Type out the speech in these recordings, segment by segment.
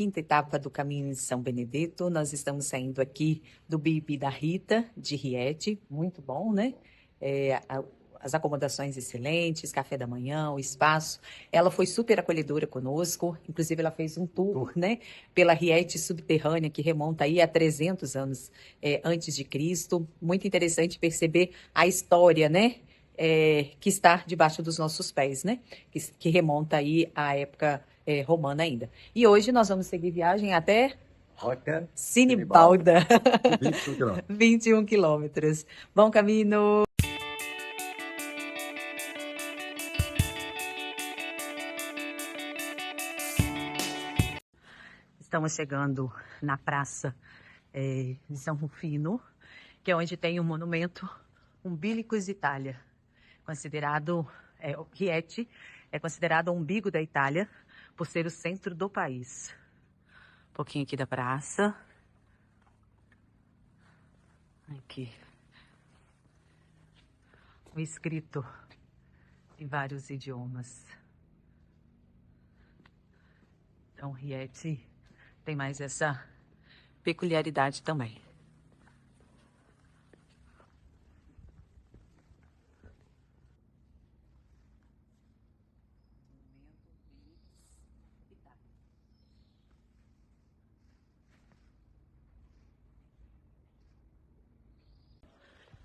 quinta etapa do caminho em São Benedito. Nós estamos saindo aqui do Bibi da Rita, de Riete. Muito bom, né? As acomodações excelentes, café da manhã, o espaço. Ela foi super acolhedora conosco. Inclusive, ela fez um tour, né? Pela Riete subterrânea, que remonta aí a 300 anos antes de Cristo. Muito interessante perceber a história, né? Que está debaixo dos nossos pés, né? Que remonta aí à época romana ainda. E hoje nós vamos seguir viagem até Rota Sinibalda, 21 quilômetros. 21 quilômetros. Bom caminho! Estamos chegando na praça de São Rufino, que é onde tem o monumento Umbilicus Itália, considerado, Riete é considerado o umbigo da Itália, por ser o centro do país. Um pouquinho aqui da praça. Aqui. Um escrito em vários idiomas. Então, Riete tem mais essa peculiaridade também.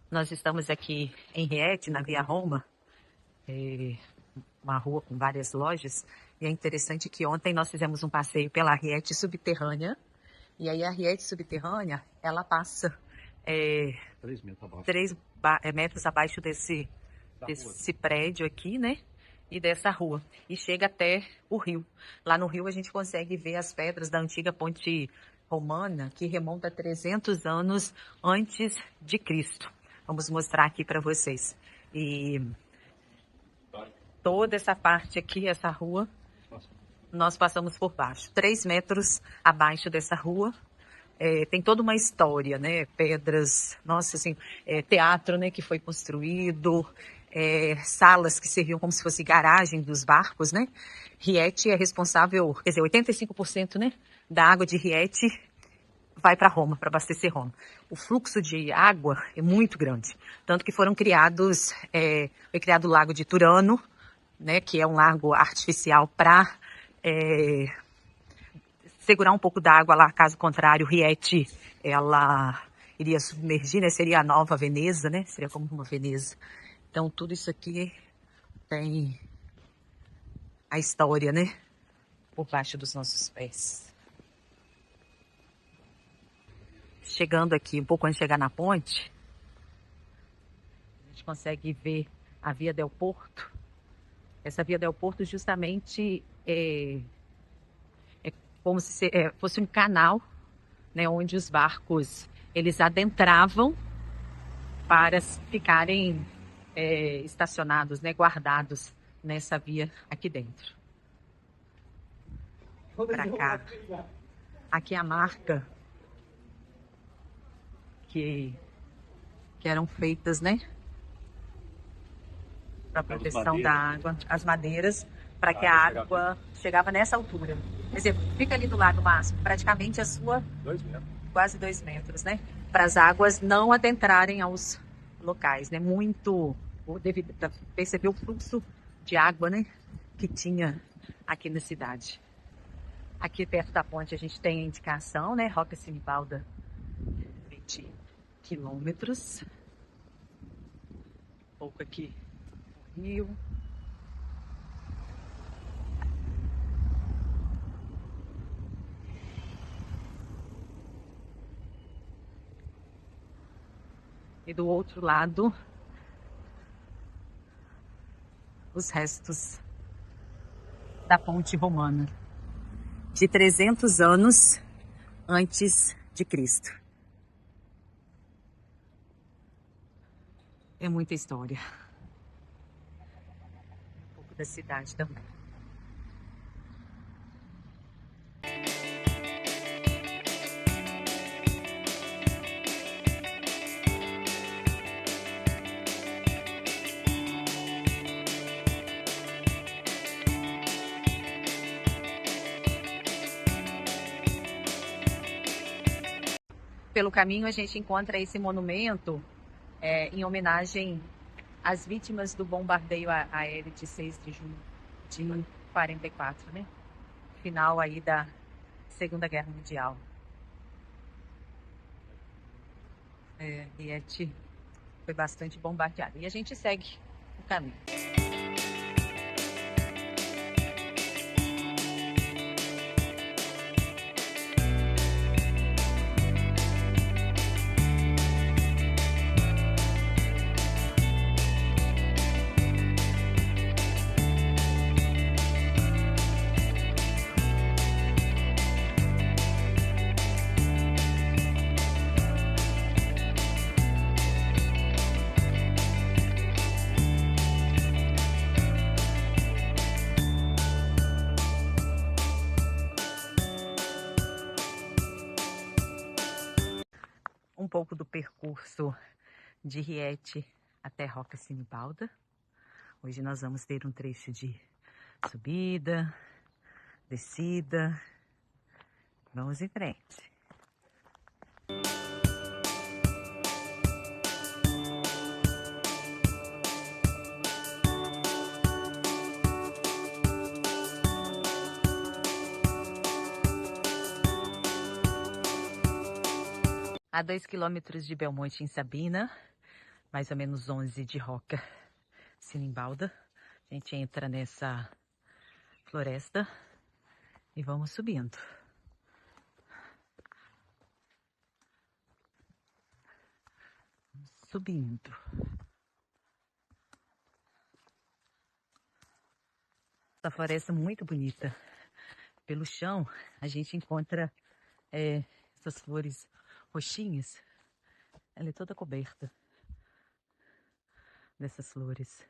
Nós estamos aqui em Riete, na Via Roma, uma rua com várias lojas, e é interessante que ontem nós fizemos um passeio pela Riete subterrânea, e aí a Riete subterrânea, ela passa 3 metros abaixo desse prédio aqui, né? E dessa rua. E chega até o rio. Lá no rio a gente consegue ver as pedras da antiga ponte romana, que remonta a 300 anos antes de Cristo. Vamos mostrar aqui para vocês. E toda essa parte aqui, essa rua, nós passamos por baixo. 3 metros abaixo dessa rua. Tem toda uma história, né? Pedras, nossa, assim, teatro, né? Que foi construído, salas que serviam como se fosse garagem dos barcos, né? Riete é responsável, quer dizer, 85%, né? Da água de Riete vai para Roma, para abastecer Roma. O fluxo de água é muito grande, tanto que foi criado o Lago de Turano, né? Que é um lago artificial para segurar um pouco da água lá, caso contrário, Riete, ela iria submergir, né? Seria a nova Veneza, né? Seria como uma Veneza. Então, tudo isso aqui tem a história, né? Por baixo dos nossos pés. Chegando aqui, um pouco antes de chegar na ponte, a gente consegue ver a Via del Porto. Essa Via del Porto justamente é como se fosse um canal, né, onde os barcos eles adentravam para ficarem estacionados, né, guardados nessa via aqui dentro. Para cá. Aqui é a marca que eram feitas, né, para proteção da água, as madeiras, para que a água chegava nessa altura. Por exemplo, fica ali do lado máximo, praticamente a sua 2 metros. Quase 2 metros, né? Para as águas não adentrarem aos locais, né? Devido a perceber o fluxo de água, né? Que tinha aqui na cidade. Aqui perto da ponte a gente tem a indicação, né? Rota Sinibalda, 20 quilômetros. Um pouco aqui no rio. E do outro lado, os restos da ponte romana, de 300 anos antes de Cristo. É muita história. Um pouco da cidade também. pelo caminho a gente encontra esse monumento em homenagem às vítimas do bombardeio aéreo de 6 de junho de 44, né? Final aí da Segunda Guerra Mundial. Rieti foi bastante bombardeado. E a gente segue o caminho. Um pouco do percurso de Rieti até Roca Sinibalda. Hoje nós vamos ter um trecho de subida, descida. Vamos em frente. A 2 quilômetros de Belmonte em Sabina, mais ou menos 11 de Roca Sinibalda. A gente entra nessa floresta e vamos subindo. Subindo. Essa floresta é muito bonita. Pelo chão a gente encontra essas flores roxinhas. Ela é toda coberta dessas flores.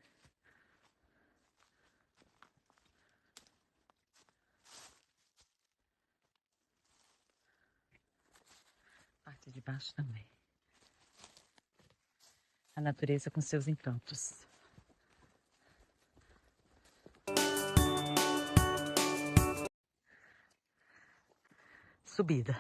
Parte de baixo também. A natureza com seus encantos. Subida.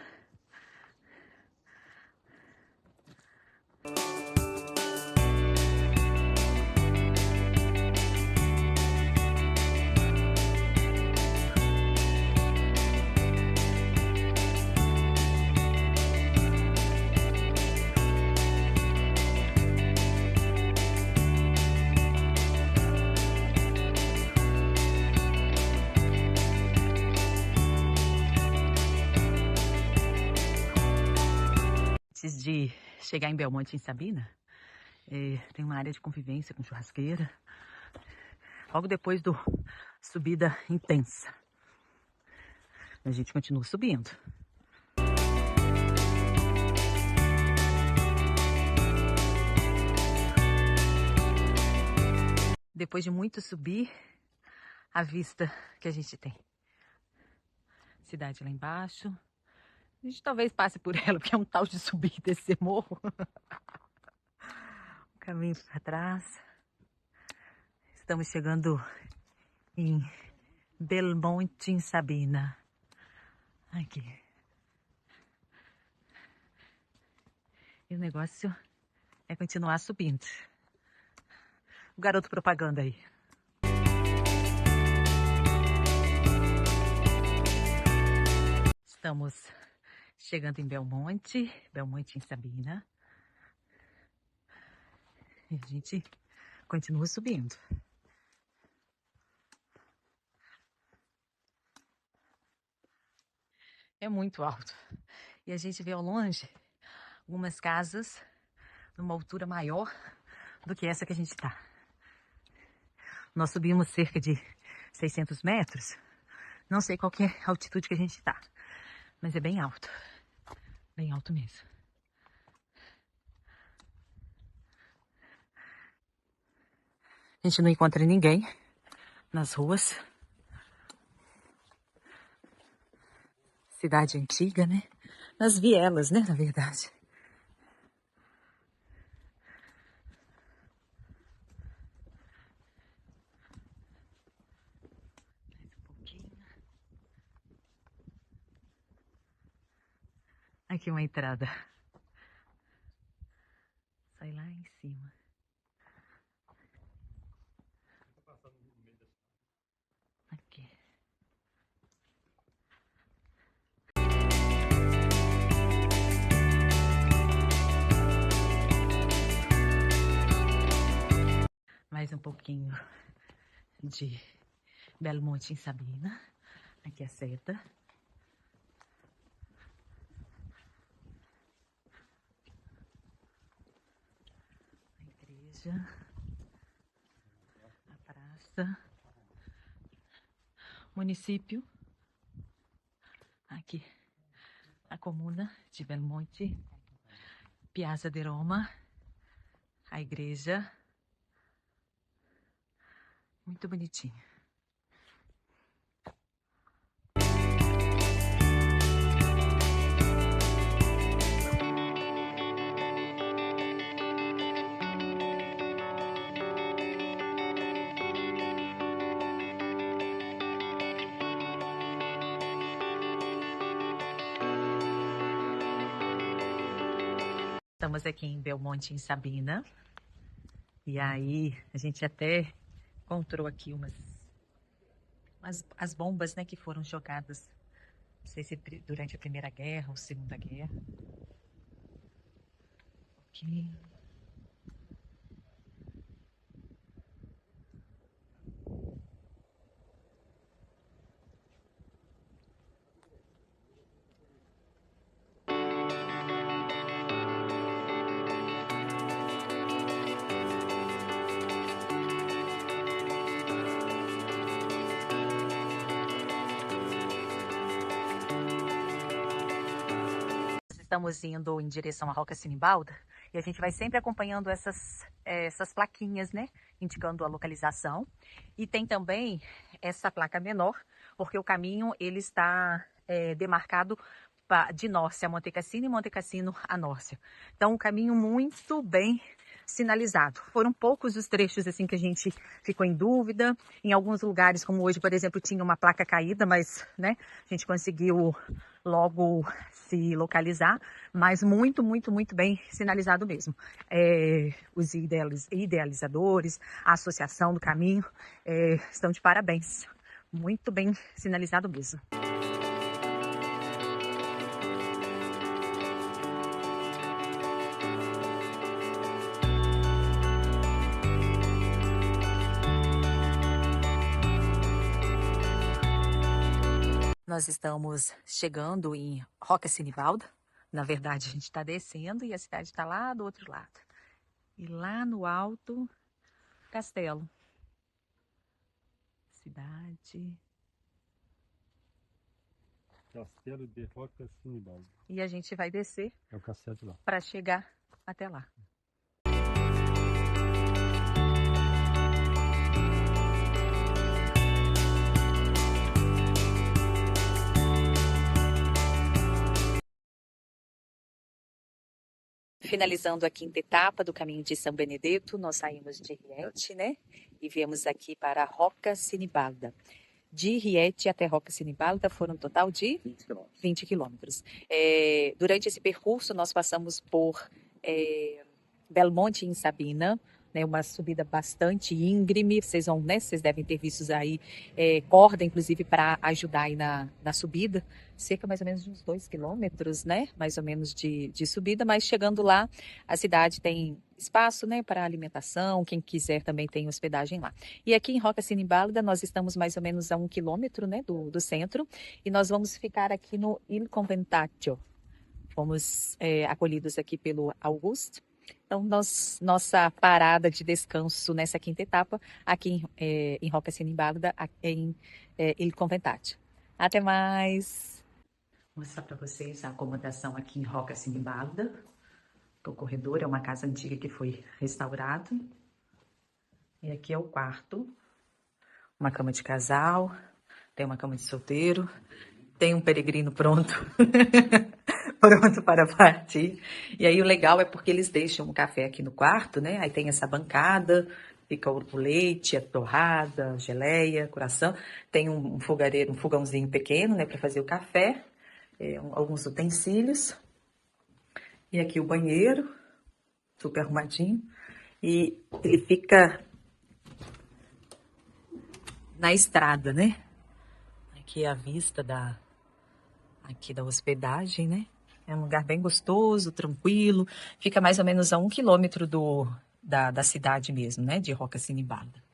Antes de chegar em Belmonte, em Sabina, tem uma área de convivência com churrasqueira. Logo depois do subida intensa. A gente continua subindo. Depois de muito subir, a vista que a gente tem. Cidade lá embaixo. A gente talvez passe por ela, porque é um tal de subir e descer morro. O caminho para trás. Estamos chegando em Belmonte, em Sabina. Aqui. E o negócio é continuar subindo. O garoto propaganda aí. Estamos chegando em Belmonte em Sabina. E a gente continua subindo. É muito alto. E a gente vê ao longe algumas casas numa altura maior do que essa que a gente está. Nós subimos cerca de 600 metros. Não sei qual que é a altitude que a gente está, mas é bem alto. Bem alto mesmo. A gente não encontra ninguém nas ruas. Cidade antiga, né? Nas vielas, né? Na verdade. Mais um pouquinho. Aqui uma entrada cima. Aqui. Mais um pouquinho de Belo Monte em Sabina. Aqui a seta. A igreja. A praça. Município. Aqui a comuna de Belo Monte. Piazza di Roma. A igreja. Muito bonitinho. Estamos aqui em Belmonte, em Sabina. E aí, a gente até encontrou aqui as bombas, né, que foram jogadas, não sei se durante a Primeira Guerra ou Segunda Guerra. Aqui. Estamos indo em direção à Rocca Sinibalda e a gente vai sempre acompanhando essas plaquinhas, né, indicando a localização. E tem também essa placa menor, porque o caminho ele está demarcado de Nórcia a Monte Cassino e Monte Cassino a Nórcia. Então, um caminho muito bem sinalizado. Foram poucos os trechos assim que a gente ficou em dúvida. Em alguns lugares, como hoje, por exemplo, tinha uma placa caída, mas, né, a gente conseguiu logo se localizar, mas muito, muito, muito bem sinalizado mesmo. Os idealizadores, a Associação do Caminho, estão de parabéns. Muito bem sinalizado mesmo. Nós estamos chegando em Rocca Sinibalda. Na verdade, a gente está descendo e a cidade está lá do outro lado. E lá no alto, castelo. Cidade. Castelo de Rocca Sinibalda. E a gente vai descer. É o castelo de lá. Para chegar até lá. Finalizando a quinta etapa do caminho de São Benedetto, nós saímos de Rieti, né? E viemos aqui para Rocca Sinibalda. De Rieti até Rocca Sinibalda foram um total de 20 quilômetros. Durante esse percurso, nós passamos por Belmonte em Sabina, né, uma subida bastante íngreme. Vocês devem ter visto aí corda, inclusive, para ajudar aí na subida. Cerca mais ou menos de uns 2 quilômetros, né? Mais ou menos de subida, mas chegando lá, a cidade tem espaço, né, para alimentação, quem quiser também tem hospedagem lá. E aqui em Rocca Sinibalda, nós estamos mais ou menos a 1 quilômetro, né, do centro, e nós vamos ficar aqui no Il Conventatio. Fomos acolhidos aqui pelo Augusto. Então, nossa parada de descanso nessa quinta etapa, aqui em Rocca Sinibalda, em Il Conventatio. Até mais! Vou mostrar para vocês a acomodação aqui em Rocca Sinibalda. O corredor é uma casa antiga que foi restaurada. E aqui é o quarto. Uma cama de casal, tem uma cama de solteiro, tem um peregrino pronto. Pronto para partir. E aí o legal é porque eles deixam um café aqui no quarto, né? Aí tem essa bancada, fica o leite, a torrada, a geleia, coração. Tem um fogareiro, um fogãozinho pequeno, né, para fazer o café. Alguns utensílios. E aqui o banheiro, super arrumadinho. E ele fica na estrada, né? Aqui é a vista aqui da hospedagem, né? É um lugar bem gostoso, tranquilo. Fica mais ou menos a 1 quilômetro da cidade mesmo, né? De Rocassinibalda.